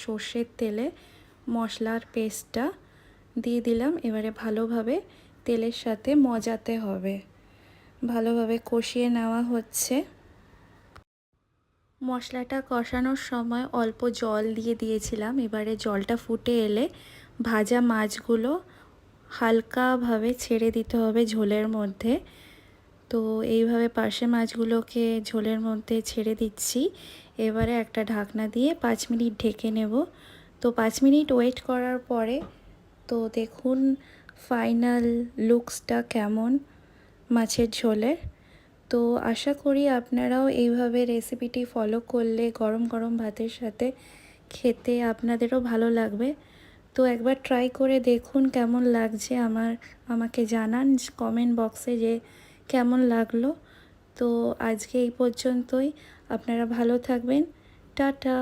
সর্ষের তেলে মশলার পেস্টটা দিয়ে দিলাম। এবারে ভালোভাবে তেলের সাথে মজাতে হবে, ভালোভাবে কষিয়ে নেওয়া হচ্ছে। মশলাটা কষানোর সময় অল্প জল দিয়ে দিয়েছিলাম। এবারে জলটা ফুটে এলে ভাজা মাছগুলো হালকাভাবে ছেড়ে দিতে হবে ঝোলের মধ্যে। তো এইভাবে পার্শে মাছগুলোকে ঝোলের মধ্যে ছেড়ে দিচ্ছি। এবারে একটা ঢাকনা দিয়ে 5 মিনিট ঢেকে নেব। তো 5 মিনিট ওয়েট করার পরে তো দেখুন ফাইনাল লুকসটা কেমন মাছের ঝোলের। তো আশা করি আপনারাও এইভাবে রেসিপিটি ফলো করলে গরম গরম ভাতের সাথে খেতে আপনাদেরও ভালো লাগবে। তো একবার ট্রাই করে দেখুন কেমন লাগছে, আমাকে জানান কমেন্ট বক্সে যে কেমন লাগলো। তো আজকে এই পর্যন্তই, আপনারা ভালো থাকবেন, টাটা।